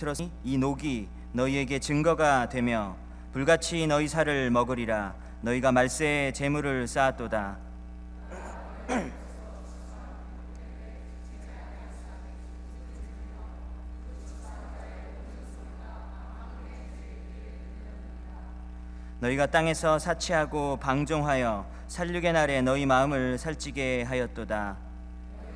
들었으니 이 녹이 너희에게 증거가 되며 불같이 너희 살을 먹으리라. 너희가 말세에 재물을 쌓았도다. 너희가 땅에서 사치하고 방종하여 살육의 날에 너희 마음을 살찌게 하였도다.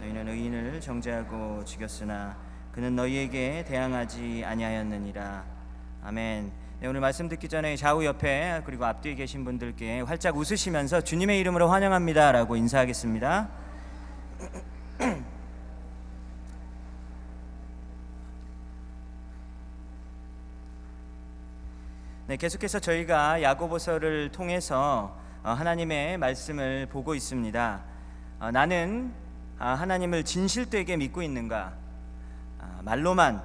너희는 의인을 정죄하고 죽였으나 그는 너희에게 대항하지 아니하였느니라. 아멘. 네, 오늘 말씀 듣기 전에 좌우 옆에 그리고 앞뒤에 계신 분들께 활짝 웃으시면서 주님의 이름으로 환영합니다 라고 인사하겠습니다. 네, 계속해서 저희가 야고보서를 통해서 하나님의 말씀을 보고 있습니다. 나는 하나님을 진실되게 믿고 있는가? 말로만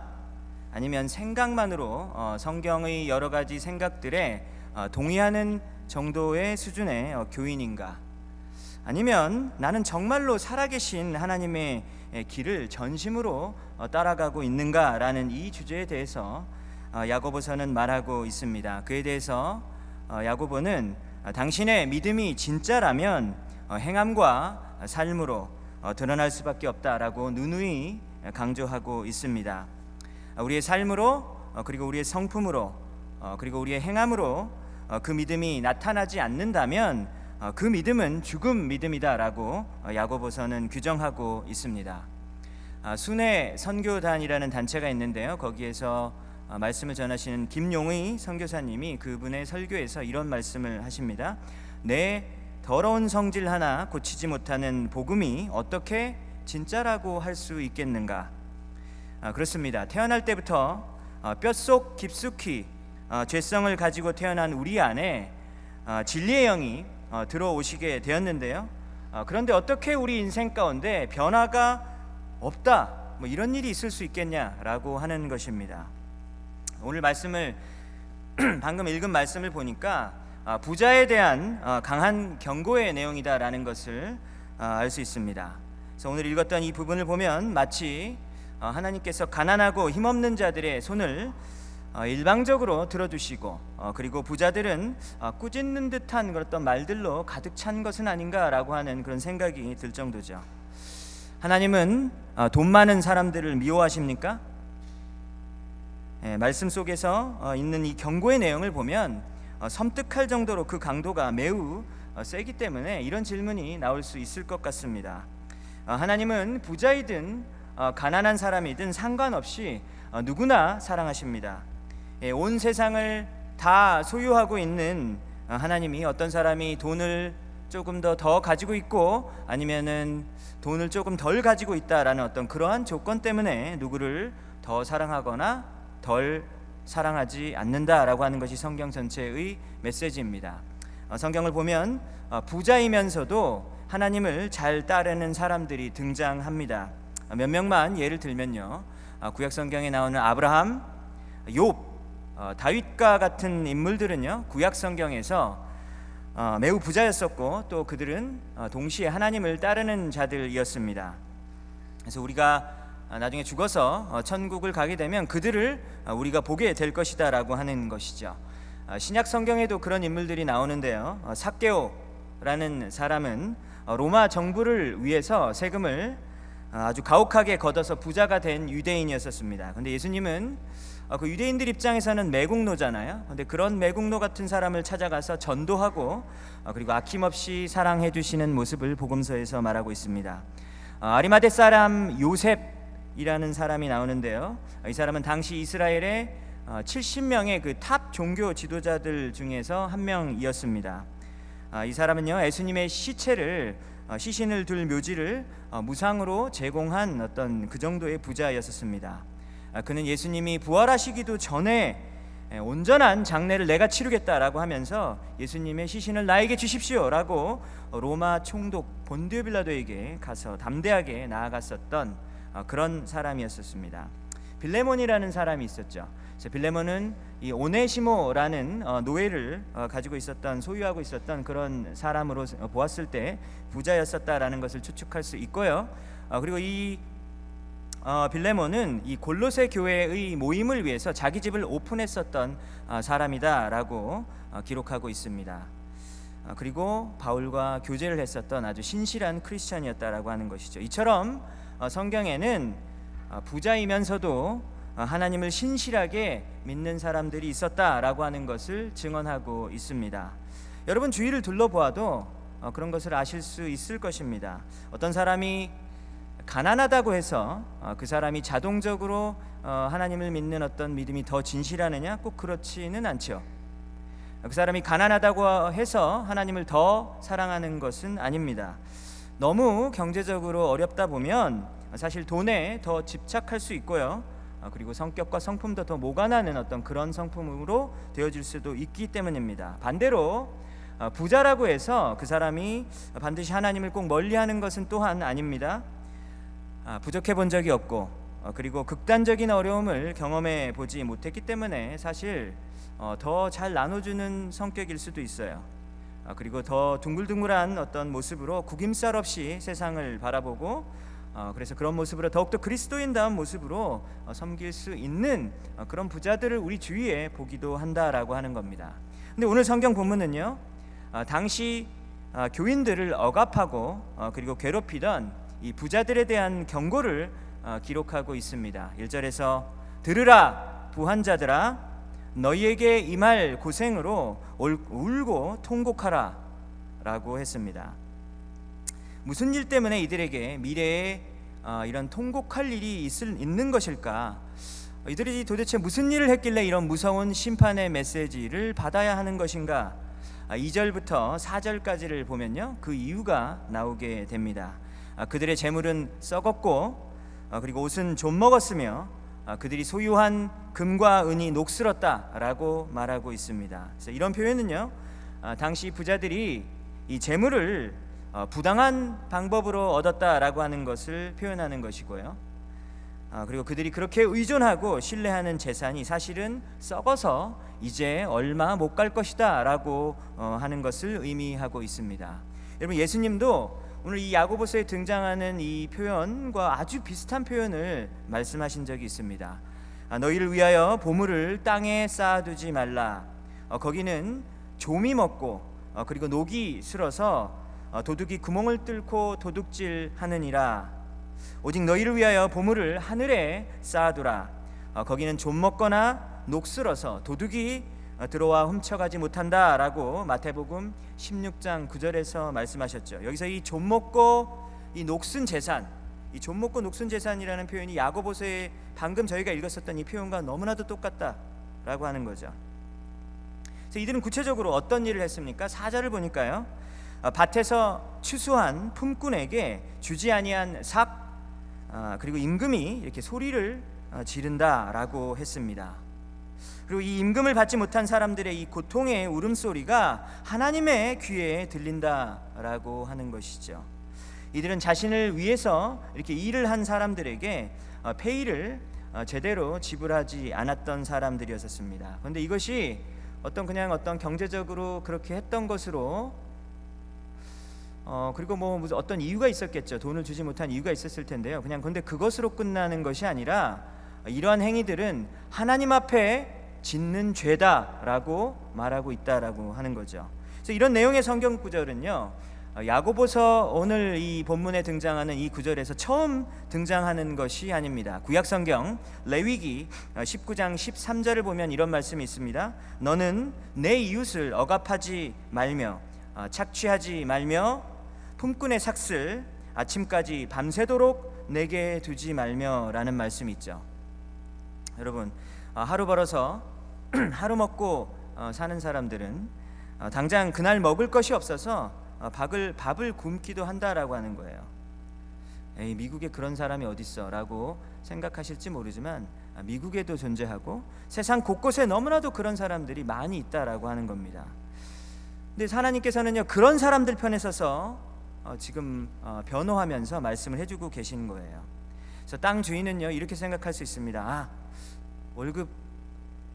아니면 생각만으로 성경의 여러 가지 생각들에 동의하는 정도의 수준의 교인인가? 아니면 나는 정말로 살아계신 하나님의 길을 전심으로 따라가고 있는가라는 이 주제에 대해서 야고보서는 말하고 있습니다. 그에 대해서 야고보는 당신의 믿음이 진짜라면 행함과 삶으로 드러날 수밖에 없다라고 누누이 강조하고 있습니다. 우리의 삶으로 그리고 우리의 성품으로 그리고 우리의 행함으로 그 믿음이 나타나지 않는다면 그 믿음은 죽음 믿음이다라고 야고보서는 규정하고 있습니다. 순회 선교단이라는 단체가 있는데요. 거기에서 말씀을 전하시는 김용의 선교사님이 그분의 설교에서 이런 말씀을 하십니다. 내 더러운 성질 하나 고치지 못하는 복음이 어떻게 진짜라고 할 수 있겠는가? 그렇습니다. 태어날 때부터 뼛속 깊숙이 죄성을 가지고 태어난 우리 안에 진리의 영이 들어오시게 되었는데요. 그런데 어떻게 우리 인생 가운데 변화가 없다, 이런 일이 있을 수 있겠냐라고 하는 것입니다. 오늘 말씀을 방금 읽은 말씀을 보니까 부자에 대한 강한 경고의 내용이다라는 것을 알 수 있습니다. 그래서 오늘 읽었던 이 부분을 보면 마치 하나님께서 가난하고 힘없는 자들의 손을 일방적으로 들어주시고 그리고 부자들은 꾸짖는 듯한 그런 말들로 가득 찬 것은 아닌가라고 하는 그런 생각이 들 정도죠. 하나님은 돈 많은 사람들을 미워하십니까? 말씀 속에서 있는 이 경고의 내용을 보면 섬뜩할 정도로 그 강도가 매우 세기 때문에 이런 질문이 나올 수 있을 것 같습니다. 하나님은 부자이든 가난한 사람이든 상관없이 누구나 사랑하십니다. 온 세상을 다 소유하고 있는 하나님이 어떤 사람이 돈을 조금 더 가지고 있고 아니면은 돈을 조금 덜 가지고 있다라는 어떤 그러한 조건 때문에 누구를 더 사랑하거나 덜 사랑하지 않는다라고 하는 것이 성경 전체의 메시지입니다. 성경을 보면 부자이면서도 하나님을 잘 따르는 사람들이 등장합니다. 몇 명만 예를 들면요, 구약 성경에 나오는 아브라함, 욥, 다윗과 같은 인물들은요 구약 성경에서 매우 부자였었고 또 그들은 동시에 하나님을 따르는 자들이었습니다. 그래서 우리가 나중에 죽어서 천국을 가게 되면 그들을 우리가 보게 될 것이다 라고 하는 것이죠. 신약 성경에도 그런 인물들이 나오는데요, 삭개오라는 사람은 로마 정부를 위해서 세금을 아주 가혹하게 걷어서 부자가 된 유대인이었습니다. 그런데 예수님은 그 유대인들 입장에서는 매국노잖아요. 그런데 그런 매국노 같은 사람을 찾아가서 전도하고 그리고 아낌없이 사랑해 주시는 모습을 복음서에서 말하고 있습니다. 아리마대 사람 요셉이라는 사람이 나오는데요, 이 사람은 당시 이스라엘의 70명의 그 탑 종교 지도자들 중에서 한 명이었습니다. 이 사람은요 예수님의 시신을 둘 묘지를 무상으로 제공한 어떤 그 정도의 부자였었습니다. 그는 예수님이 부활하시기도 전에 온전한 장례를 내가 치르겠다라고 하면서 예수님의 시신을 나에게 주십시오라고 로마 총독 본디오 빌라도에게 가서 담대하게 나아갔었던 그런 사람이었습니다. 빌레몬이라는 사람이 있었죠. 빌레몬은 이 오네시모라는 노예를 가지고 있었던, 소유하고 있었던 그런 사람으로 보았을 때 부자였었다라는 것을 추측할 수 있고요. 그리고 이 빌레몬은 이 골로새 교회의 모임을 위해서 자기 집을 오픈했었던 사람이다라고 기록하고 있습니다. 그리고 바울과 교제를 했었던 아주 신실한 크리스찬이었다라고 하는 것이죠. 이처럼 성경에는 부자이면서도 하나님을 신실하게 믿는 사람들이 있었다라고 하는 것을 증언하고 있습니다. 여러분 주위를 둘러보아도 그런 것을 아실 수 있을 것입니다. 어떤 사람이 가난하다고 해서 그 사람이 자동적으로 하나님을 믿는 어떤 믿음이 더 진실하느냐? 꼭 그렇지는 않죠. 그 사람이 가난하다고 해서 하나님을 더 사랑하는 것은 아닙니다. 너무 경제적으로 어렵다 보면 사실 돈에 더 집착할 수 있고요. 그리고 성격과 성품도 더 모관하는 어떤 그런 성품으로 되어질 수도 있기 때문입니다. 반대로 부자라고 해서 그 사람이 반드시 하나님을 꼭 멀리하는 것은 또한 아닙니다. 부족해 본 적이 없고 그리고 극단적인 어려움을 경험해 보지 못했기 때문에 사실 더 잘 나눠주는 성격일 수도 있어요. 그리고 더 둥글둥글한 어떤 모습으로 구김살 없이 세상을 바라보고 그래서 그런 모습으로 더욱더 그리스도인다운 모습으로 섬길 수 있는 그런 부자들을 우리 주위에 보기도 한다라고 하는 겁니다. 근데 오늘 성경 본문은요, 당시 교인들을 억압하고 그리고 괴롭히던 이 부자들에 대한 경고를 기록하고 있습니다. 1절에서 들으라 부한자들아 너희에게 임할 고생으로 울고 통곡하라 라고 했습니다. 무슨 일 때문에 이들에게 미래에 이런 통곡할 일이 있는 것일까? 이들이 도대체 무슨 일을 했길래 이런 무서운 심판의 메시지를 받아야 하는 것인가? 2절부터 4절까지를 보면요, 그 이유가 나오게 됩니다. 그들의 재물은 썩었고 그리고 옷은 좀 먹었으며 그들이 소유한 금과 은이 녹슬었다라고 말하고 있습니다. 그래서 이런 표현은요, 당시 부자들이 이 재물을 부당한 방법으로 얻었다라고 하는 것을 표현하는 것이고요. 그리고 그들이 그렇게 의존하고 신뢰하는 재산이 사실은 썩어서 이제 얼마 못 갈 것이다라고 하는 것을 의미하고 있습니다. 여러분, 예수님도 오늘 이 야고보서에 등장하는 이 표현과 아주 비슷한 표현을 말씀하신 적이 있습니다. 너희를 위하여 보물을 땅에 쌓아두지 말라. 거기는 좀이 먹고 그리고 녹이 슬어서 도둑이 구멍을 뚫고 도둑질하느니라. 오직 너희를 위하여 보물을 하늘에 쌓아두라. 거기는 좀 먹거나 녹 슬어서 도둑이 들어와 훔쳐가지 못한다라고 마태복음 16장 9절에서 말씀하셨죠. 여기서 이 좀 먹고 이 녹슨 재산, 이 좀 먹고 녹슨 재산이라는 표현이 야고보서에 방금 저희가 읽었었던 이 표현과 너무나도 똑같다라고 하는 거죠. 그래서 이들은 구체적으로 어떤 일을 했습니까? 4절을 보니까요, 밭에서 추수한 품꾼에게 주지 아니한 삭 그리고 임금이 이렇게 소리를 지른다라고 했습니다. 그리고 이 임금을 받지 못한 사람들의 이 고통의 울음소리가 하나님의 귀에 들린다라고 하는 것이죠. 이들은 자신을 위해서 이렇게 일을 한 사람들에게 페이를 제대로 지불하지 않았던 사람들이었습니다. 그런데 이것이 어떤 경제적으로 그렇게 했던 것으로 그리고 무슨 어떤 이유가 있었겠죠. 돈을 주지 못한 이유가 있었을 텐데요. 근데 그것으로 끝나는 것이 아니라 이러한 행위들은 하나님 앞에 짓는 죄다라고 말하고 있다라고 하는 거죠. 그래서 이런 내용의 성경 구절은요, 야고보서 오늘 이 본문에 등장하는 이 구절에서 처음 등장하는 것이 아닙니다. 구약 성경 레위기 19장 13절을 보면 이런 말씀이 있습니다. 너는 내 이웃을 억압하지 말며 착취하지 말며 품꾼의 삭슬 아침까지 밤새도록 내게 두지 말며 라는 말씀이 있죠. 여러분, 하루 벌어서 하루 먹고 사는 사람들은 당장 그날 먹을 것이 없어서 밥을 굶기도 한다라고 하는 거예요. 에이, 미국에 그런 사람이 어딨어 라고 생각하실지 모르지만 미국에도 존재하고 세상 곳곳에 너무나도 그런 사람들이 많이 있다라고 하는 겁니다. 근데 하나님께서는요, 그런 사람들 편에 서서 지금 변호하면서 말씀을 해주고 계신 거예요. 그래서 땅 주인은요, 이렇게 생각할 수 있습니다. 월급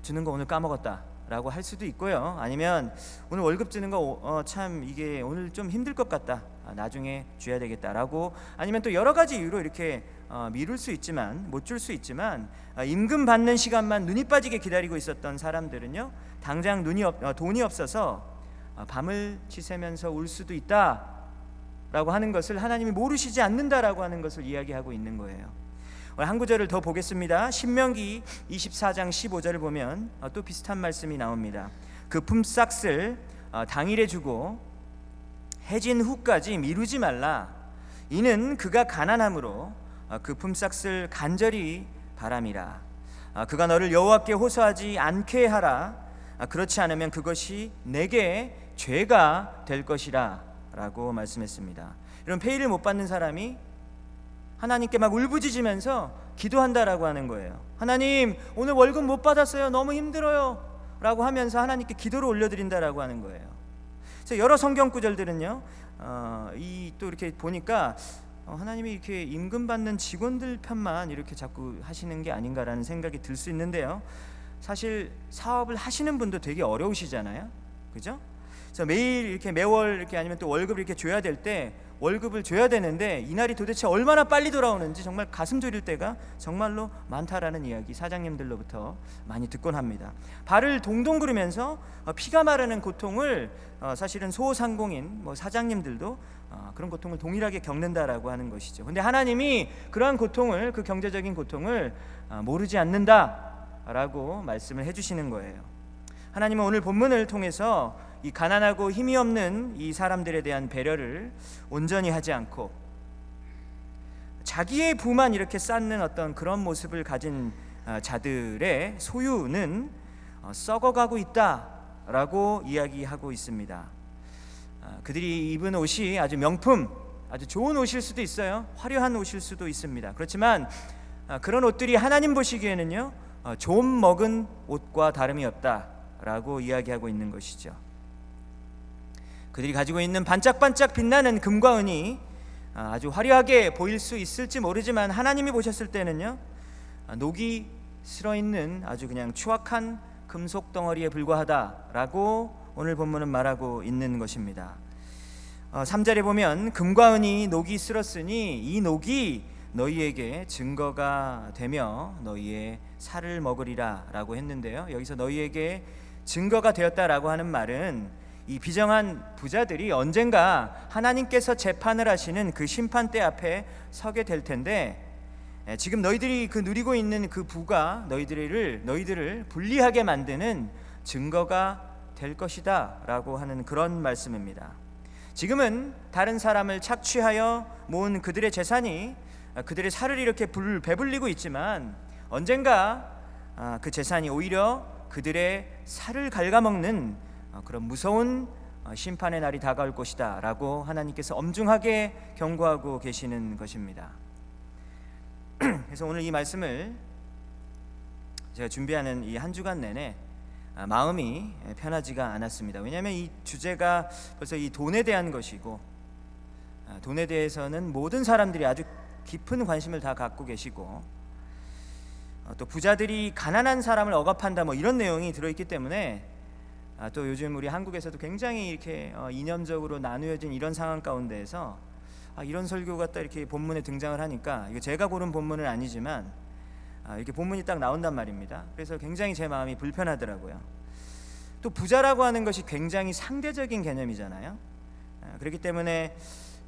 주는 거 오늘 까먹었다 라고 할 수도 있고요, 아니면 오늘 월급 주는 거 참 이게 오늘 좀 힘들 것 같다, 나중에 줘야 되겠다 라고, 아니면 또 여러 가지 이유로 이렇게 미룰 수 있지만, 못 줄 수 있지만, 임금 받는 시간만 눈이 빠지게 기다리고 있었던 사람들은요, 당장 돈이 없어서 밤을 지새면서 울 수도 있다라고 하는 것을 하나님이 모르시지 않는다라고 하는 것을 이야기하고 있는 거예요. 한 구절을 더 보겠습니다. 신명기 24장 15절을 보면 또 비슷한 말씀이 나옵니다. 그 품삯을 당일에 주고 해진 후까지 미루지 말라. 이는 그가 가난함으로 그 품삯을 간절히 바람이라. 그가 너를 여호와께 호소하지 않게 하라. 그렇지 않으면 그것이 내게 죄가 될 것이라 라고 말씀했습니다. 이런 페이를 못 받는 사람이 하나님께 막 울부짖으면서 기도한다라고 하는 거예요. 하나님, 오늘 월급 못 받았어요. 너무 힘들어요 라고 하면서 하나님께 기도를 올려드린다라고 하는 거예요. 그래서 여러 성경 구절들은요, 또 이렇게 보니까 하나님이 이렇게 임금 받는 직원들 편만 이렇게 자꾸 하시는 게 아닌가라는 생각이 들 수 있는데요, 사실 사업을 하시는 분도 되게 어려우시잖아요, 그죠? 그래서 매일 이렇게 매월 이렇게 아니면 또 월급을 이렇게 줘야 될 때 월급을 줘야 되는데 이날이 도대체 얼마나 빨리 돌아오는지 정말 가슴 졸일 때가 정말로 많다라는 이야기 사장님들로부터 많이 듣곤 합니다. 발을 동동 구르면서 피가 마르는 고통을 사실은 소상공인 사장님들도 그런 고통을 동일하게 겪는다라고 하는 것이죠. 근데 하나님이 그러한 고통을, 그 경제적인 고통을 모르지 않는다라고 말씀을 해주시는 거예요. 하나님은 오늘 본문을 통해서 이 가난하고 힘이 없는 이 사람들에 대한 배려를 온전히 하지 않고 자기의 부만 이렇게 쌓는 어떤 그런 모습을 가진 자들의 소유는 썩어가고 있다라고 이야기하고 있습니다. 그들이 입은 옷이 아주 명품, 아주 좋은 옷일 수도 있어요. 화려한 옷일 수도 있습니다. 그렇지만 그런 옷들이 하나님 보시기에는요, 좀 먹은 옷과 다름이 없다라고 이야기하고 있는 것이죠. 그들이 가지고 있는 반짝반짝 빛나는 금과 은이 아주 화려하게 보일 수 있을지 모르지만 하나님이 보셨을 때는요, 녹이 슬어있는 아주 그냥 추악한 금속 덩어리에 불과하다라고 오늘 본문은 말하고 있는 것입니다. 3절에 보면 금과 은이 녹이 슬었으니 이 녹이 너희에게 증거가 되며 너희의 살을 먹으리라 라고 했는데요, 여기서 너희에게 증거가 되었다라고 하는 말은 이 비정한 부자들이 언젠가 하나님께서 재판을 하시는 그 심판대 앞에 서게 될 텐데, 지금 너희들이 그 누리고 있는 그 부가 너희들을 불리하게 만드는 증거가 될 것이다 라고 하는 그런 말씀입니다. 지금은 다른 사람을 착취하여 모은 그들의 재산이 그들의 살을 이렇게 배불리고 있지만 언젠가 그 재산이 오히려 그들의 살을 갉아먹는 그런 무서운 심판의 날이 다가올 것이다 라고 하나님께서 엄중하게 경고하고 계시는 것입니다. 그래서 오늘 이 말씀을 제가 준비하는 이 한 주간 내내 마음이 편하지가 않았습니다. 왜냐하면 이 주제가 벌써 이 돈에 대한 것이고, 돈에 대해서는 모든 사람들이 아주 깊은 관심을 다 갖고 계시고, 또 부자들이 가난한 사람을 억압한다 이런 내용이 들어있기 때문에 또 요즘 우리 한국에서도 굉장히 이렇게 이념적으로 나누어진 이런 상황 가운데에서 이런 설교가 딱 이렇게 본문에 등장을 하니까, 이거 제가 고른 본문은 아니지만 이렇게 본문이 딱 나온단 말입니다. 그래서 굉장히 제 마음이 불편하더라고요. 또 부자라고 하는 것이 굉장히 상대적인 개념이잖아요. 그렇기 때문에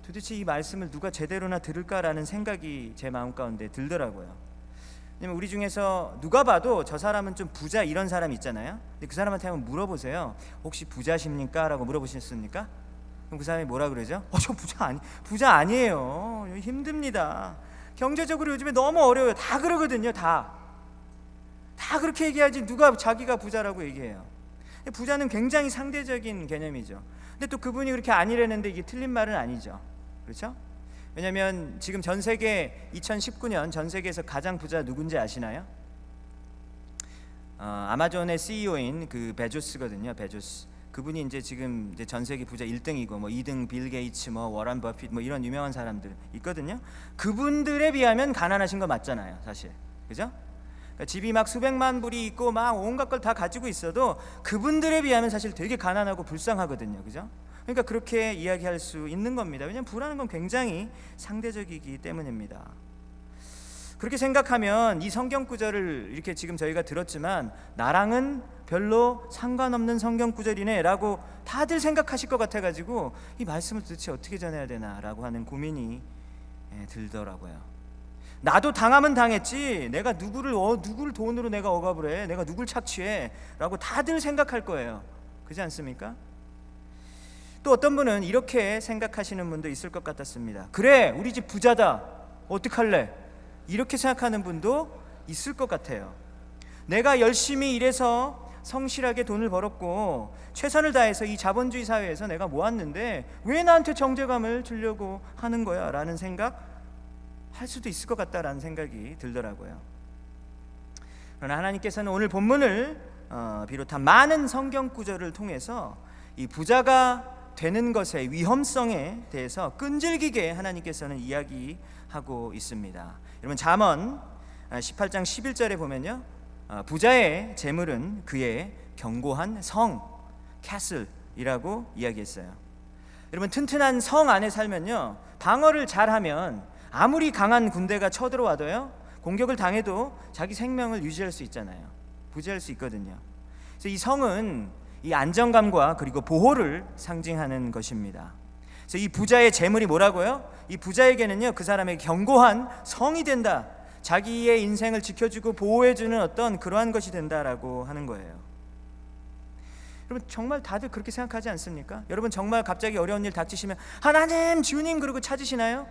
도대체 이 말씀을 누가 제대로나 들을까라는 생각이 제 마음 가운데 들더라고요. 왜냐면 우리 중에서 누가 봐도 저 사람은 좀 부자 이런 사람 있잖아요. 근데 그 사람한테 한번 물어보세요. 혹시 부자십니까? 라고 물어보셨습니까? 그럼 그 사람이 뭐라 그러죠? 저 부자 아니에요. 힘듭니다. 경제적으로 요즘에 너무 어려워요. 다 그러거든요. 다 그렇게 얘기하지 누가 자기가 부자라고 얘기해요. 부자는 굉장히 상대적인 개념이죠. 근데 또 그분이 그렇게 아니라는데 이게 틀린 말은 아니죠. 그렇죠? 왜냐하면 지금 전 세계 2019년 전 세계에서 가장 부자 누군지 아시나요? 아마존의 CEO인 그 베조스거든요. 베조스. 그분이 이제 지금 이제 전 세계 부자 1등이고 2등 빌 게이츠 워런 버핏 이런 유명한 사람들 있거든요. 그분들에 비하면 가난하신 거 맞잖아요, 사실. 그죠? 그러니까 집이 막 수백만 불이 있고 막 온갖 걸 다 가지고 있어도 그분들에 비하면 사실 되게 가난하고 불쌍하거든요. 그죠? 그러니까 그렇게 이야기할 수 있는 겁니다. 왜냐하면 부라는 건 굉장히 상대적이기 때문입니다. 그렇게 생각하면 이 성경 구절을 이렇게 지금 저희가 들었지만 나랑은 별로 상관없는 성경 구절이네 라고 다들 생각하실 것 같아가지고 이 말씀을 도대체 어떻게 전해야 되나 라고 하는 고민이 들더라고요. 나도 당하면 당했지 내가 누구를 돈으로 내가 억압을 해, 내가 누굴 착취해 라고 다들 생각할 거예요. 그렇지 않습니까? 또 어떤 분은 이렇게 생각하시는 분도 있을 것 같았습니다. 그래, 우리 집 부자다, 어떡할래? 이렇게 생각하는 분도 있을 것 같아요. 내가 열심히 일해서 성실하게 돈을 벌었고 최선을 다해서 이 자본주의 사회에서 내가 모았는데 왜 나한테 정죄감을 주려고 하는 거야? 라는 생각 할 수도 있을 것 같다라는 생각이 들더라고요. 그러나 하나님께서는 오늘 본문을 비롯한 많은 성경 구절을 통해서 이 부자가 되는 것의 위험성에 대해서 끈질기게 하나님께서는 이야기하고 있습니다. 여러분 잠언 18장 11절에 보면요, 부자의 재물은 그의 견고한 성, 캐슬이라고 이야기했어요. 여러분 튼튼한 성 안에 살면요, 방어를 잘하면 아무리 강한 군대가 쳐들어와도요, 공격을 당해도 자기 생명을 유지할 수 있잖아요. 부지할 수 있거든요. 그래서 이 성은 이 안정감과 그리고 보호를 상징하는 것입니다. 그래서 이 부자의 재물이 뭐라고요? 이 부자에게는요, 그 사람의 견고한 성이 된다, 자기의 인생을 지켜주고 보호해주는 어떤 그러한 것이 된다라고 하는 거예요. 여러분 정말 다들 그렇게 생각하지 않습니까? 여러분 정말 갑자기 어려운 일 닥치시면 하나님, 주님 그러고 찾으시나요?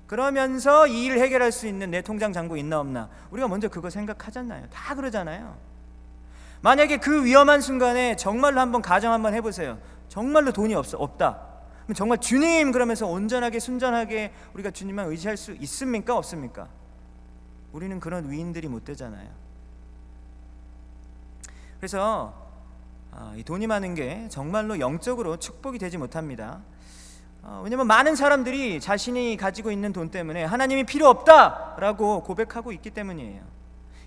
그러면서 이 일을 해결할 수 있는 내 통장 잔고 있나 없나 우리가 먼저 그거 생각하잖아요. 다 그러잖아요. 만약에 그 위험한 순간에 정말로 한번 가정 한번 해보세요. 정말로 돈이 없다. 그럼 정말 주님 그러면서 온전하게 순전하게 우리가 주님만 의지할 수 있습니까? 없습니까? 우리는 그런 위인들이 못 되잖아요. 그래서 이 돈이 많은 게 정말로 영적으로 축복이 되지 못합니다. 왜냐하면 많은 사람들이 자신이 가지고 있는 돈 때문에 하나님이 필요 없다라고 고백하고 있기 때문이에요.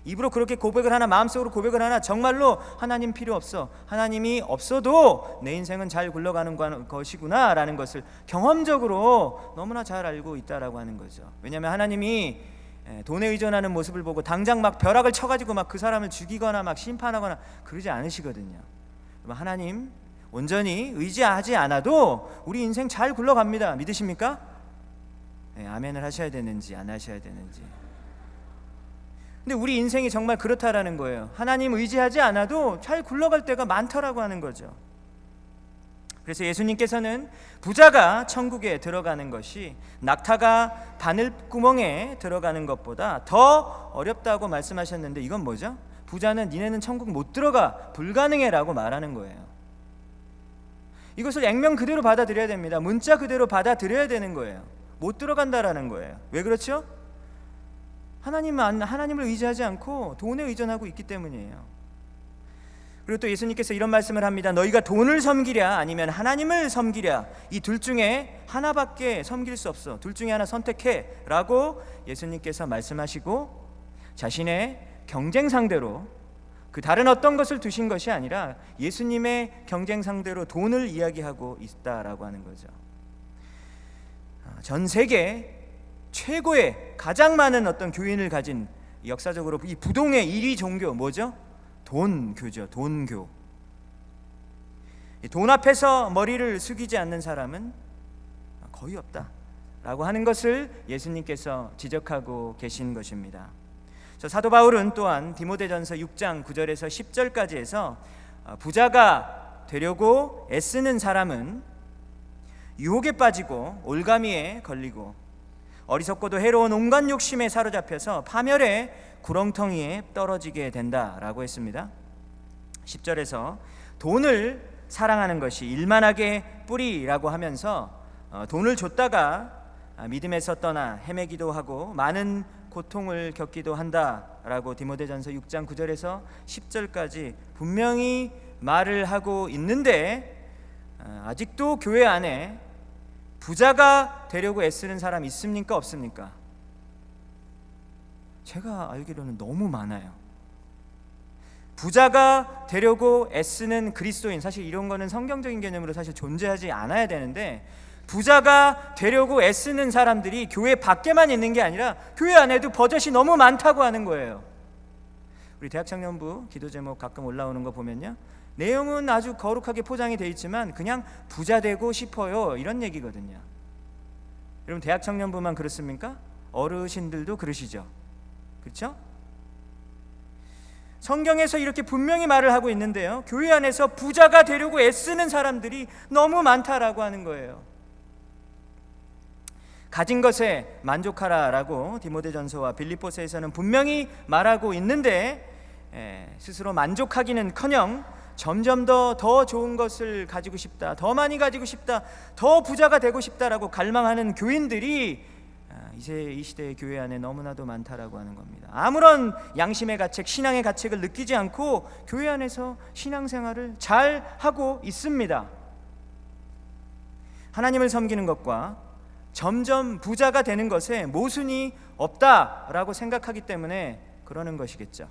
입으로 그렇게 고백을 하나, 마음속으로 고백을 하나, 정말로 하나님 필요 없어, 하나님이 없어도 내 인생은 잘 굴러가는 것이구나 라는 것을 경험적으로 너무나 잘 알고 있다라고 하는 거죠. 왜냐하면 하나님이 돈에 의존하는 모습을 보고 당장 막 벼락을 쳐가지고 막 그 사람을 죽이거나 막 심판하거나 그러지 않으시거든요. 하나님 온전히 의지하지 않아도 우리 인생 잘 굴러갑니다. 믿으십니까? 아멘을 하셔야 되는지 안 하셔야 되는지. 근데 우리 인생이 정말 그렇다라는 거예요. 하나님 의지하지 않아도 잘 굴러갈 때가 많더라고 하는 거죠. 그래서 예수님께서는 부자가 천국에 들어가는 것이 낙타가 바늘구멍에 들어가는 것보다 더 어렵다고 말씀하셨는데, 이건 뭐죠? 부자는 니네는 천국 못 들어가, 불가능해 라고 말하는 거예요. 이것을 액면 그대로 받아들여야 됩니다. 문자 그대로 받아들여야 되는 거예요. 못 들어간다라는 거예요. 왜 그렇죠? 하나님을 의지하지 않고 돈에 의존하고 있기 때문이에요. 그리고 또 예수님께서 이런 말씀을 합니다. 너희가 돈을 섬기랴 아니면 하나님을 섬기랴, 이 둘 중에 하나밖에 섬길 수 없어. 둘 중에 하나 선택해 라고 예수님께서 말씀하시고, 자신의 경쟁 상대로 그 다른 어떤 것을 두신 것이 아니라 예수님의 경쟁 상대로 돈을 이야기하고 있다라고 하는 거죠. 전 세계 최고의 가장 많은 어떤 교인을 가진, 역사적으로 이 부동의 1위 종교 뭐죠? 돈교죠. 돈교. 돈 앞에서 머리를 숙이지 않는 사람은 거의 없다라고 하는 것을 예수님께서 지적하고 계신 것입니다. 사도 바울은 또한 디모데전서 6장 9절에서 10절까지 해서 부자가 되려고 애쓰는 사람은 유혹에 빠지고 올가미에 걸리고 어리석고도 해로운 온갖 욕심에 사로잡혀서 파멸의 구렁텅이에 떨어지게 된다라고 했습니다. 10절에서 돈을 사랑하는 것이 일만하게 뿌리라고 하면서 돈을 줬다가 믿음에서 떠나 헤매기도 하고 많은 고통을 겪기도 한다라고 디모데전서 6장 9절에서 10절까지 분명히 말을 하고 있는데, 아직도 교회 안에 부자가 되려고 애쓰는 사람 있습니까? 없습니까? 제가 알기로는 너무 많아요. 부자가 되려고 애쓰는 그리스도인, 사실 이런 거는 성경적인 개념으로 사실 존재하지 않아야 되는데 부자가 되려고 애쓰는 사람들이 교회 밖에만 있는 게 아니라 교회 안에도 버젓이 너무 많다고 하는 거예요. 우리 대학청년부 기도 제목 가끔 올라오는 거 보면요, 내용은 아주 거룩하게 포장이 되어 있지만 그냥 부자 되고 싶어요, 이런 얘기거든요. 여러분, 대학청년부만 그렇습니까? 어르신들도 그러시죠? 그렇죠? 성경에서 이렇게 분명히 말을 하고 있는데요, 교회 안에서 부자가 되려고 애쓰는 사람들이 너무 많다라고 하는 거예요. 가진 것에 만족하라라고 디모데전서와 빌립보서에서는 분명히 말하고 있는데, 스스로 만족하기는커녕 점점 더 좋은 것을 가지고 싶다, 더 많이 가지고 싶다, 더 부자가 되고 싶다라고 갈망하는 교인들이 이 시대의 교회 안에 너무나도 많다라고 하는 겁니다. 아무런 양심의 가책, 신앙의 가책을 느끼지 않고 교회 안에서 신앙생활을 잘 하고 있습니다. 하나님을 섬기는 것과 점점 부자가 되는 것에 모순이 없다라고 생각하기 때문에 그러는 것이겠죠.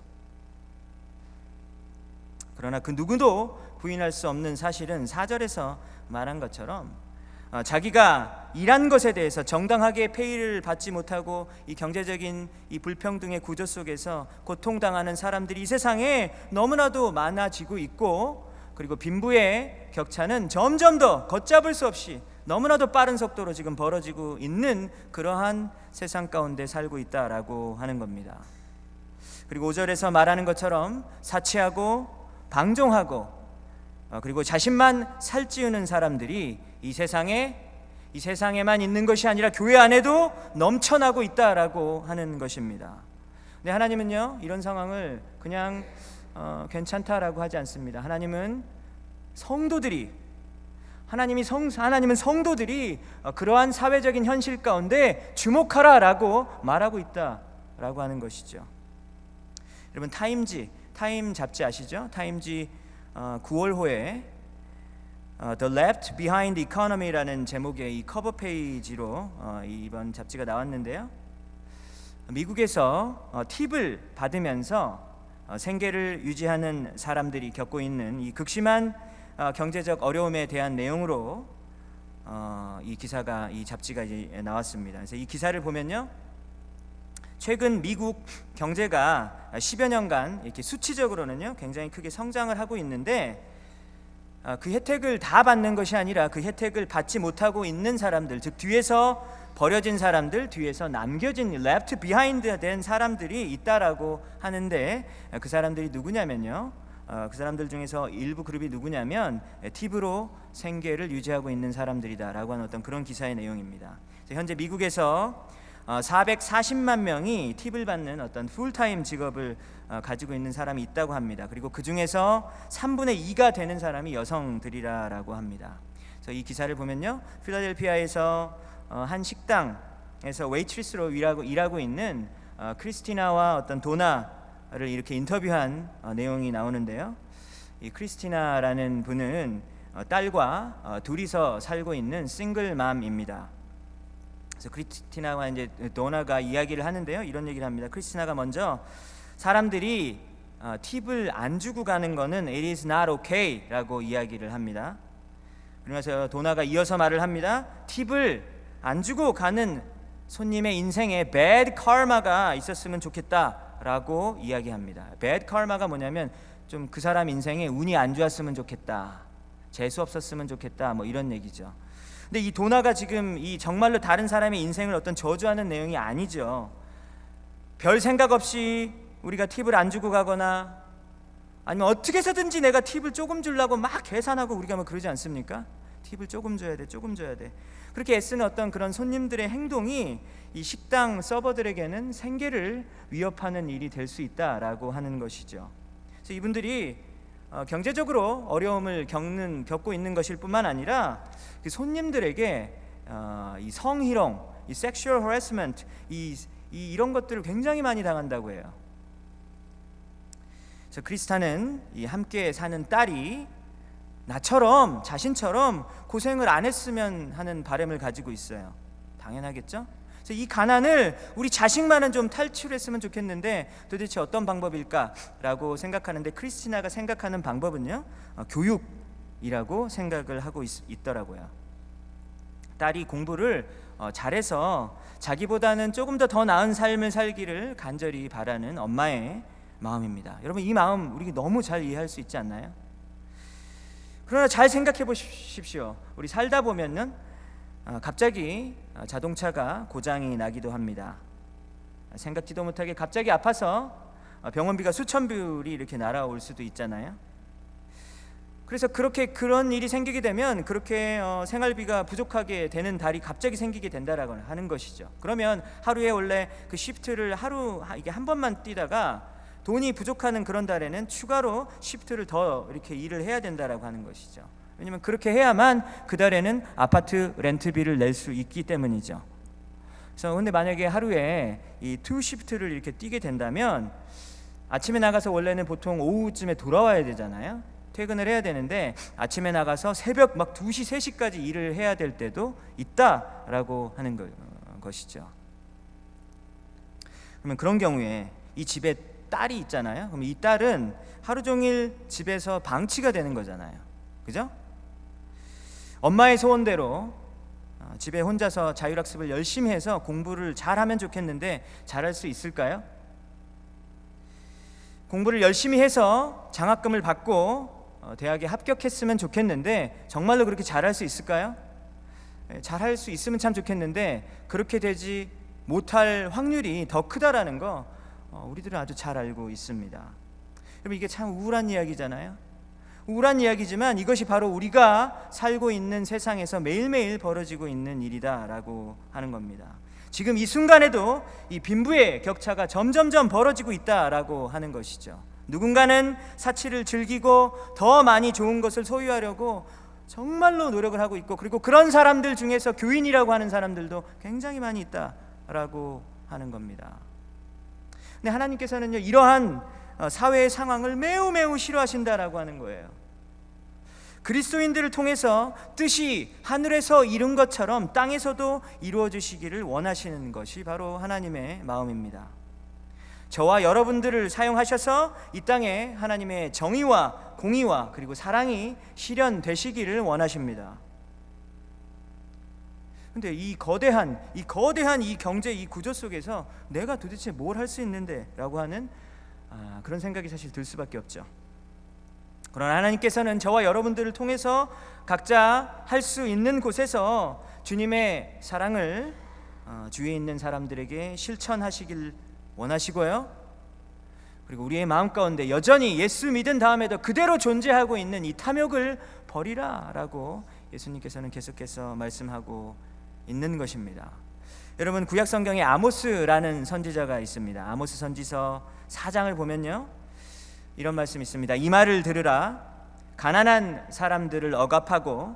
그러나 그 누구도 부인할 수 없는 사실은 4절에서 말한 것처럼 자기가 일한 것에 대해서 정당하게 페이를 받지 못하고 이 경제적인 이 불평등의 구조 속에서 고통당하는 사람들이 이 세상에 너무나도 많아지고 있고, 그리고 빈부의 격차는 점점 더 걷잡을 수 없이 너무나도 빠른 속도로 지금 벌어지고 있는 그러한 세상 가운데 살고 있다라고 하는 겁니다. 그리고 5절에서 말하는 것처럼 사치하고 방종하고 그리고 자신만 살찌우는 사람들이 이 세상에만 있는 것이 아니라 교회 안에도 넘쳐나고 있다라고 하는 것입니다. 근데 하나님은요, 이런 상황을 그냥 괜찮다라고 하지 않습니다. 하나님은 성도들이 그러한 사회적인 현실 가운데 주목하라라고 말하고 있다라고 하는 것이죠. 여러분, 타임 잡지 아시죠? 타임지 9월호에 The Left Behind Economy라는 제목의 이 커버 페이지로 이번 잡지가 나왔는데요, 미국에서 팁을 받으면서 생계를 유지하는 사람들이 겪고 있는 이 극심한 경제적 어려움에 대한 내용으로 이 잡지가 이제 나왔습니다. 그래서 이 기사를 보면요, 최근 미국 경제가 10여 년간 이렇게 수치적으로는요 굉장히 크게 성장을 하고 있는데, 그 혜택을 다 받는 것이 아니라 그 혜택을 받지 못하고 있는 사람들, 즉 뒤에서 버려진 사람들, 뒤에서 남겨진 left behind 된 사람들이 있다라고 하는데, 그 사람들이 누구냐면요, 그 사람들 중에서 일부 그룹이 누구냐면 팁으로 생계를 유지하고 있는 사람들이다라고 하는 어떤 그런 기사의 내용입니다. 현재 미국에서 440만 명이 팁을 받는 어떤 풀타임 직업을 가지고 있는 사람이 있다고 합니다. 그리고 그 중에서 3분의 2가 되는 사람이 여성들이라고 합니다. 그래서 이 기사를 보면요, 필라델피아에서 한 식당에서 웨이트리스로 일하고 있는 크리스티나와 어떤 도나를 이렇게 인터뷰한 내용이 나오는데요, 이 크리스티나라는 분은 딸과 둘이서 살고 있는 싱글맘입니다. 그래서 크리스티나와 이제 도나가 이야기를 하는데요, 이런 얘기를 합니다. 크리스티나가 먼저 사람들이 팁을 안 주고 가는 거는 it is not okay라고 이야기를 합니다. 그러면서 도나가 이어서 말을 합니다. 팁을 안 주고 가는 손님의 인생에 bad karma가 있었으면 좋겠다라고 이야기합니다. bad karma가 뭐냐면 좀 그 사람 인생에 운이 안 좋았으면 좋겠다, 재수 없었으면 좋겠다, 뭐 이런 얘기죠. 근데 이 도나가 지금 이 정말로 다른 사람의 인생을 어떤 저주하는 내용이 아니죠. 별 생각 없이 우리가 팁을 안 주고 가거나 아니면 어떻게 해서든지 내가 팁을 조금 주려고 막 계산하고 우리가 뭐 그러지 않습니까? 팁을 조금 줘야 돼, 조금 줘야 돼. 그렇게 애쓰는 어떤 그런 손님들의 행동이 이 식당 서버들에게는 생계를 위협하는 일이 될 수 있다라고 하는 것이죠. 그래서 이분들이 경제적으로 어려움을 겪고 있는 것일 뿐만 아니라 그 손님들에게 이 성희롱, 이 섹슈얼 허래스먼트, 이런 것들을 굉장히 많이 당한다고 해요. 그래서 크리스타는 이 함께 사는 딸이 자신처럼 고생을 안 했으면 하는 바람을 가지고 있어요. 당연하겠죠? 그래서 이 가난을 우리 자식만은 좀 탈출했으면 좋겠는데 도대체 어떤 방법일까라고 생각하는데, 크리스티나가 생각하는 방법은요, 교육이라고 생각을 하고 있더라고요. 딸이 공부를 잘해서 자기보다는 조금 더 나은 삶을 살기를 간절히 바라는 엄마의 마음입니다. 여러분, 이 마음 우리 너무 잘 이해할 수 있지 않나요? 그러나 잘 생각해 보십시오. 우리 살다 보면은 갑자기 자동차가 고장이 나기도 합니다. 생각지도 못하게 갑자기 아파서 병원비가 수천 불이 이렇게 날아올 수도 있잖아요. 그래서 그런 일이 생기게 되면 그렇게 생활비가 부족하게 되는 달이 갑자기 생기게 된다라고 하는 것이죠. 그러면 하루에 원래 그 시프트를 이게 한 번만 뛰다가 돈이 부족하는 그런 달에는 추가로 시프트를 더 이렇게 일을 해야 된다라고 하는 것이죠. 왜냐면 그렇게 해야만 그 달에는 아파트 렌트비를 낼 수 있기 때문이죠. 그래서 근데 만약에 하루에 이 투 시프트를 이렇게 뛰게 된다면 아침에 나가서 원래는 보통 오후쯤에 돌아와야 되잖아요. 퇴근을 해야 되는데 아침에 나가서 새벽 막 2시, 3시까지 일을 해야 될 때도 있다라고 하는 것이죠. 그러면 그런 경우에 이 집에 딸이 있잖아요. 그럼 이 딸은 하루 종일 집에서 방치가 되는 거잖아요. 그죠? 엄마의 소원대로 집에 혼자서 자율학습을 열심히 해서 공부를 잘하면 좋겠는데 잘할 수 있을까요? 공부를 열심히 해서 장학금을 받고 대학에 합격했으면 좋겠는데 정말로 그렇게 잘할 수 있을까요? 잘할 수 있으면 참 좋겠는데 그렇게 되지 못할 확률이 더 크다라는 거 우리들은 아주 잘 알고 있습니다. 여러분, 이게 참 우울한 이야기잖아요. 우울한 이야기지만 이것이 바로 우리가 살고 있는 세상에서 매일매일 벌어지고 있는 일이다라고 하는 겁니다. 지금 이 순간에도 이 빈부의 격차가 점점점 벌어지고 있다라고 하는 것이죠. 누군가는 사치를 즐기고 더 많이 좋은 것을 소유하려고 정말로 노력을 하고 있고, 그리고 그런 사람들 중에서 교인이라고 하는 사람들도 굉장히 많이 있다라고 하는 겁니다. 근데 하나님께서는요, 이러한 사회의 상황을 매우 싫어하신다라고 하는 거예요. 그리스도인들을 통해서 뜻이 하늘에서 이룬 것처럼 땅에서도 이루어지시기를 원하시는 것이 바로 하나님의 마음입니다. 저와 여러분들을 사용하셔서 이 땅에 하나님의 정의와 공의와 그리고 사랑이 실현되시기를 원하십니다. 근데 이 거대한 이 경제 이 구조 속에서 내가 도대체 뭘 할 수 있는데 라고 하는 그런 생각이 사실 들 수밖에 없죠. 그러나 하나님께서는 저와 여러분들을 통해서 각자 할 수 있는 곳에서 주님의 사랑을 주위에 있는 사람들에게 실천하시길 원하시고요, 그리고 우리의 마음 가운데 여전히 예수 믿은 다음에도 그대로 존재하고 있는 이 탐욕을 버리라 라고 예수님께서는 계속해서 말씀하고 있는 것입니다. 여러분, 구약 성경에 아모스라는 선지자가 있습니다. 아모스 선지서 4장을 보면요, 이런 말씀이 있습니다. 이 말을 들으라. 가난한 사람들을 억압하고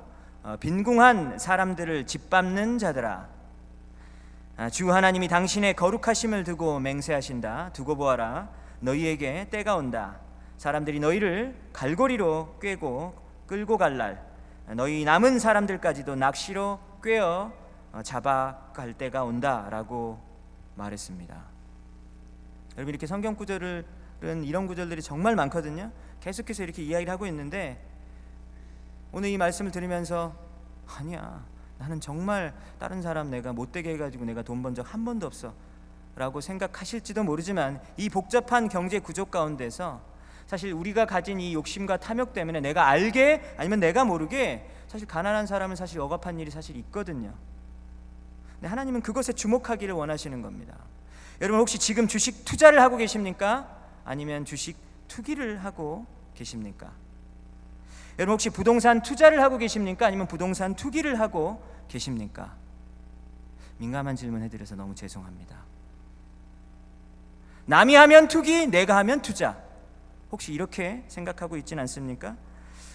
빈궁한 사람들을 짓밟는 자들아, 주 하나님이 당신의 거룩하심을 두고 맹세하신다. 두고 보아라. 너희에게 때가 온다. 사람들이 너희를 갈고리로 꿰고 끌고 갈 날, 너희 남은 사람들까지도 낚시로 꿰어 잡아갈 때가 온다라고 말했습니다. 여러분, 이렇게 성경 구절은 이런 구절들이 정말 많거든요. 계속해서 이렇게 이야기를 하고 있는데 오늘 이 말씀을 들으면서 아니야, 나는 정말 다른 사람 내가 못되게 해가지고 내가 돈 번 적 한 번도 없어 라고 생각하실지도 모르지만, 이 복잡한 경제 구조 가운데서 사실 우리가 가진 이 욕심과 탐욕 때문에 내가 알게 아니면 내가 모르게 사실 가난한 사람은 사실 억압한 일이 사실 있거든요. 근데 하나님은 그것에 주목하기를 원하시는 겁니다. 여러분, 혹시 지금 주식 투자를 하고 계십니까? 아니면 주식 투기를 하고 계십니까? 여러분, 혹시 부동산 투자를 하고 계십니까? 아니면 부동산 투기를 하고 계십니까? 민감한 질문 해드려서 너무 죄송합니다. 남이 하면 투기, 내가 하면 투자. 혹시 이렇게 생각하고 있지는 않습니까?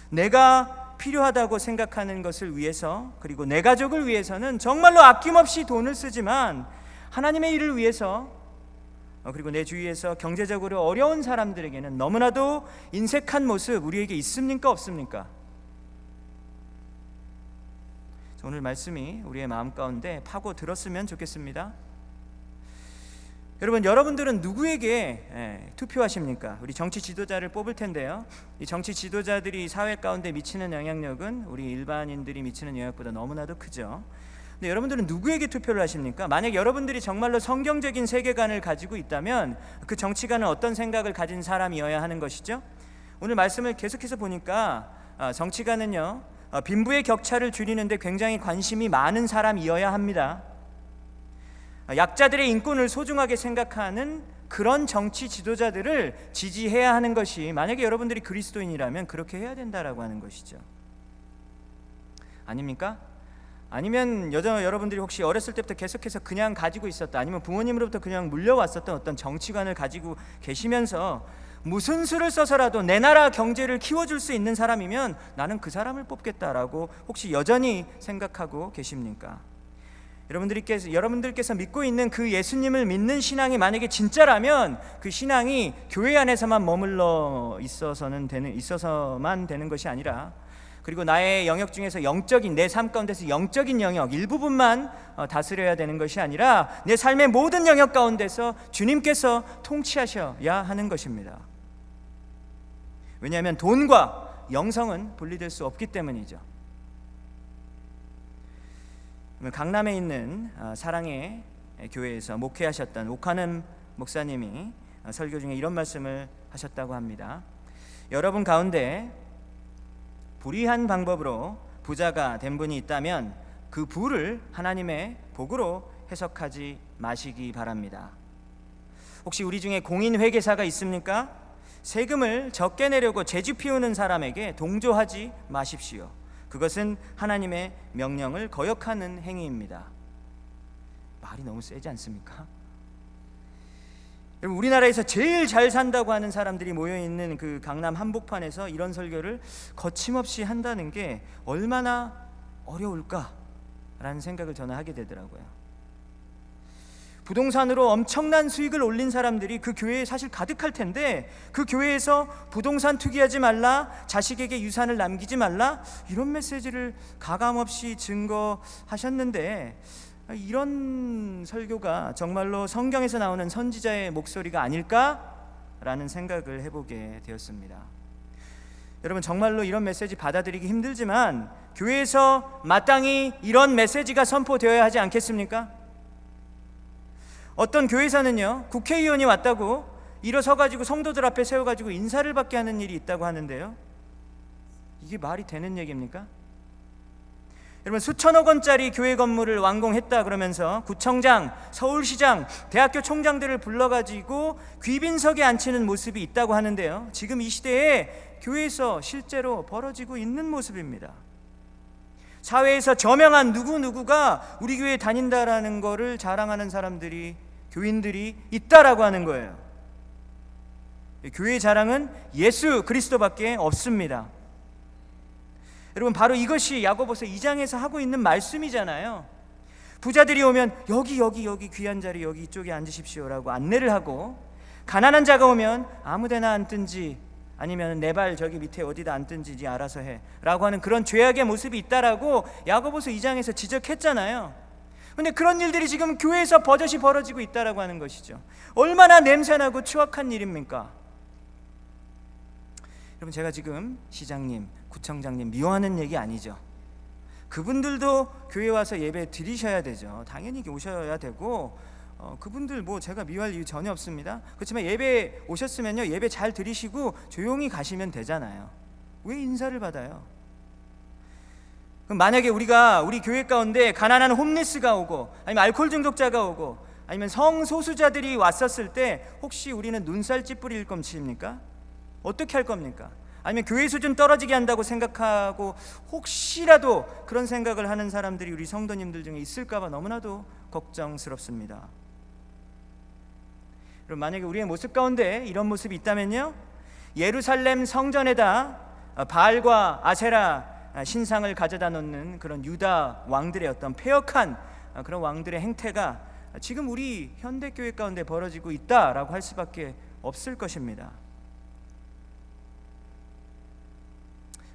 내가 필요하다고 생각하는 것을 위해서, 그리고 내 가족을 위해서는 정말로 아낌없이 돈을 쓰지만 하나님의 일을 위해서, 그리고 내 주위에서 경제적으로 어려운 사람들에게는 너무나도 인색한 모습 우리에게 있습니까? 없습니까? 오늘 말씀이 우리의 마음 가운데 파고 들었으면 좋겠습니다. 여러분, 여러분들은 누구에게 투표하십니까? 우리 정치 지도자를 뽑을 텐데요, 이 정치 지도자들이 사회 가운데 미치는 영향력은 우리 일반인들이 미치는 영향보다 너무나도 크죠. 근데 여러분들은 누구에게 투표를 하십니까? 만약 여러분들이 정말로 성경적인 세계관을 가지고 있다면 그 정치가는 어떤 생각을 가진 사람이어야 하는 것이죠? 오늘 말씀을 계속해서 보니까 정치가는요, 빈부의 격차를 줄이는데 굉장히 관심이 많은 사람이어야 합니다. 약자들의 인권을 소중하게 생각하는 그런 정치 지도자들을 지지해야 하는 것이, 만약에 여러분들이 그리스도인이라면 그렇게 해야 된다라고 하는 것이죠. 아닙니까? 아니면 여러분들이 혹시 어렸을 때부터 계속해서 그냥 가지고 있었다, 아니면 부모님으로부터 그냥 물려왔었던 어떤 정치관을 가지고 계시면서 무슨 수를 써서라도 내 나라 경제를 키워줄 수 있는 사람이면 나는 그 사람을 뽑겠다라고 혹시 여전히 생각하고 계십니까? 여러분들께서 믿고 있는 그 예수님을 믿는 신앙이 만약에 진짜라면 그 신앙이 교회 안에서만 머물러 있어서만 되는 것이 아니라, 그리고 나의 영역 중에서 영적인, 내 삶 가운데서 영적인 영역 일부분만 다스려야 되는 것이 아니라 내 삶의 모든 영역 가운데서 주님께서 통치하셔야 하는 것입니다. 왜냐하면 돈과 영성은 분리될 수 없기 때문이죠. 강남에 있는 사랑의 교회에서 목회하셨던 오카는 목사님이 설교 중에 이런 말씀을 하셨다고 합니다. 여러분 가운데 불의한 방법으로 부자가 된 분이 있다면 그 부를 하나님의 복으로 해석하지 마시기 바랍니다. 혹시 우리 중에 공인회계사가 있습니까? 세금을 적게 내려고 재주 피우는 사람에게 동조하지 마십시오. 그것은 하나님의 명령을 거역하는 행위입니다. 말이 너무 세지 않습니까? 여러분, 우리나라에서 제일 잘 산다고 하는 사람들이 모여있는 그 강남 한복판에서 이런 설교를 거침없이 한다는 게 얼마나 어려울까라는 생각을 저는 하게 되더라고요. 부동산으로 엄청난 수익을 올린 사람들이 그 교회에 사실 가득할 텐데, 그 교회에서 부동산 투기하지 말라, 자식에게 유산을 남기지 말라, 이런 메시지를 가감없이 증거하셨는데, 이런 설교가 정말로 성경에서 나오는 선지자의 목소리가 아닐까라는 생각을 해보게 되었습니다. 여러분, 정말로 이런 메시지 받아들이기 힘들지만 교회에서 마땅히 이런 메시지가 선포되어야 하지 않겠습니까? 어떤 교회에서는요, 국회의원이 왔다고 일어서가지고 성도들 앞에 세워가지고 인사를 받게 하는 일이 있다고 하는데요, 이게 말이 되는 얘기입니까? 여러분, 수천억 원짜리 교회 건물을 완공했다 그러면서 구청장, 서울시장, 대학교 총장들을 불러가지고 귀빈석에 앉히는 모습이 있다고 하는데요, 지금 이 시대에 교회에서 실제로 벌어지고 있는 모습입니다. 사회에서 저명한 누구누구가 우리 교회에 다닌다라는 거를 자랑하는 사람들이, 교인들이 있다라고 하는 거예요. 교회의 자랑은 예수 그리스도밖에 없습니다. 여러분, 바로 이것이 야고보서 2장에서 하고 있는 말씀이잖아요. 부자들이 오면 여기 귀한 자리 여기 이쪽에 앉으십시오라고 안내를 하고, 가난한 자가 오면 아무데나 앉든지 아니면 내 발 저기 밑에 어디다 앉든지 알아서 해 라고 하는 그런 죄악의 모습이 있다라고 야고보서 2장에서 지적했잖아요. 근데 그런 일들이 지금 교회에서 버젓이 벌어지고 있다라고 하는 것이죠. 얼마나 냄새나고 추악한 일입니까? 여러분, 제가 지금 시장님, 구청장님 미워하는 얘기 아니죠. 그분들도 교회 와서 예배 드리셔야 되죠. 당연히 오셔야 되고, 그분들 제가 미워할 이유 전혀 없습니다. 그렇지만 예배 오셨으면요, 예배 잘 드리시고 조용히 가시면 되잖아요. 왜 인사를 받아요? 그럼 만약에 우리 교회 가운데 가난한 홈리스가 오고, 아니면 알코올 중독자가 오고, 아니면 성소수자들이 왔었을 때 혹시 우리는 눈살 찌푸릴 겁니까? 어떻게 할 겁니까? 아니면 교회 수준 떨어지게 한다고 생각하고 혹시라도 그런 생각을 하는 사람들이 우리 성도님들 중에 있을까봐 너무나도 걱정스럽습니다. 그럼 만약에 우리의 모습 가운데 이런 모습이 있다면요, 예루살렘 성전에다 바알과 아세라 신상을 가져다 놓는 그런 유다 왕들의 어떤 패역한 그런 왕들의 행태가 지금 우리 현대교회 가운데 벌어지고 있다라고 할 수밖에 없을 것입니다.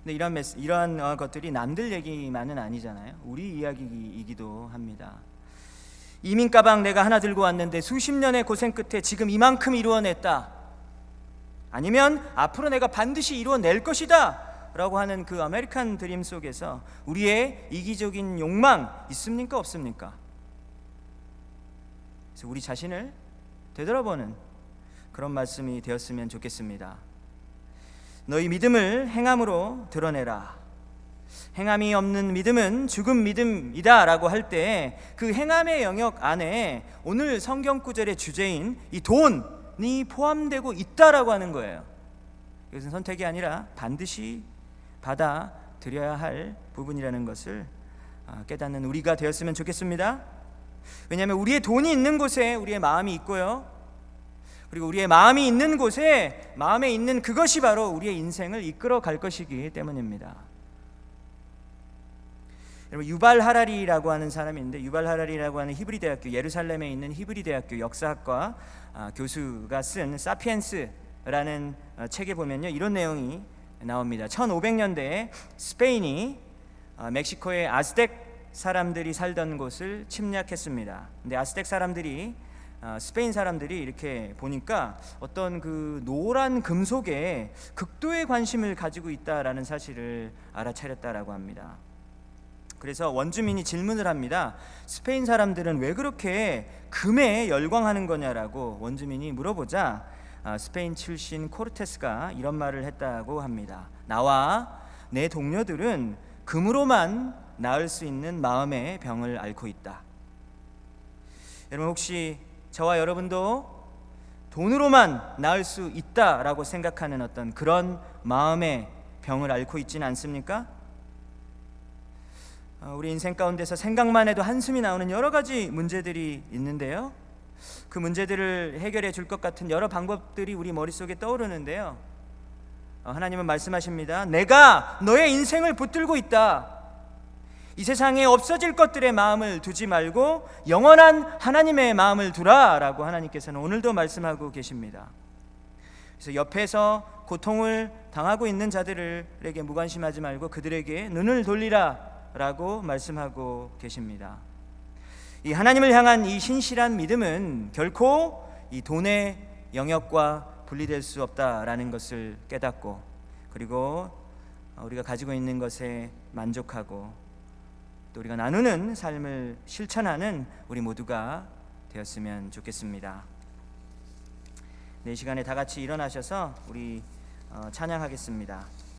근데 이러한 것들이 남들 얘기만은 아니잖아요. 우리 이야기이기도 합니다. 이민 가방 내가 하나 들고 왔는데 수십 년의 고생 끝에 지금 이만큼 이루어냈다, 아니면 앞으로 내가 반드시 이루어낼 것이다 라고 하는 그 아메리칸 드림 속에서 우리의 이기적인 욕망 있습니까? 없습니까? 그래서 우리 자신을 되돌아보는 그런 말씀이 되었으면 좋겠습니다. 너희 믿음을 행함으로 드러내라. 행함이 없는 믿음은 죽은 믿음이다 라고 할 때 그 행함의 영역 안에 오늘 성경 구절의 주제인 이 돈이 포함되고 있다라고 하는 거예요. 이것은 선택이 아니라 반드시 받아들여야 할 부분이라는 것을 깨닫는 우리가 되었으면 좋겠습니다. 왜냐하면 우리의 돈이 있는 곳에 우리의 마음이 있고요, 그리고 우리의 마음이 있는 곳에 마음에 있는 그것이 바로 우리의 인생을 이끌어 갈 것이기 때문입니다. 여러분, 유발 하라리라고 하는 사람이 있는데, 유발 하라리라고 하는 히브리 대학교, 예루살렘에 있는 히브리 대학교 역사학과 교수가 쓴 사피엔스라는 책에 보면요, 이런 내용이 나옵니다. 1500년대에 스페인이 멕시코의 아스텍 사람들이 살던 곳을 침략했습니다. 근데 아스텍 사람들이 스페인 사람들이 이렇게 보니까 어떤 그 노란 금속에 극도의 관심을 가지고 있다라는 사실을 알아차렸다라고 합니다. 그래서 원주민이 질문을 합니다. 스페인 사람들은 왜 그렇게 금에 열광하는 거냐라고 원주민이 물어보자 스페인 출신 코르테스가 이런 말을 했다고 합니다. 나와 내 동료들은 금으로만 나을 수 있는 마음의 병을 앓고 있다. 여러분, 혹시 저와 여러분도 돈으로만 나을 수 있다라고 생각하는 어떤 그런 마음의 병을 앓고 있지는 않습니까? 우리 인생 가운데서 생각만 해도 한숨이 나오는 여러 가지 문제들이 있는데요, 그 문제들을 해결해 줄 것 같은 여러 방법들이 우리 머릿속에 떠오르는데요, 하나님은 말씀하십니다. 내가 너의 인생을 붙들고 있다. 이 세상에 없어질 것들의 마음을 두지 말고 영원한 하나님의 마음을 두라 라고 하나님께서는 오늘도 말씀하고 계십니다. 그래서 옆에서 고통을 당하고 있는 자들에게 무관심하지 말고 그들에게 눈을 돌리라 라고 말씀하고 계십니다. 이 하나님을 향한 이 신실한 믿음은 결코 이 돈의 영역과 분리될 수 없다라는 것을 깨닫고, 그리고 우리가 가지고 있는 것에 만족하고 또 우리가 나누는 삶을 실천하는 우리 모두가 되었으면 좋겠습니다. 이 시간에 다 같이 일어나셔서 우리 찬양하겠습니다.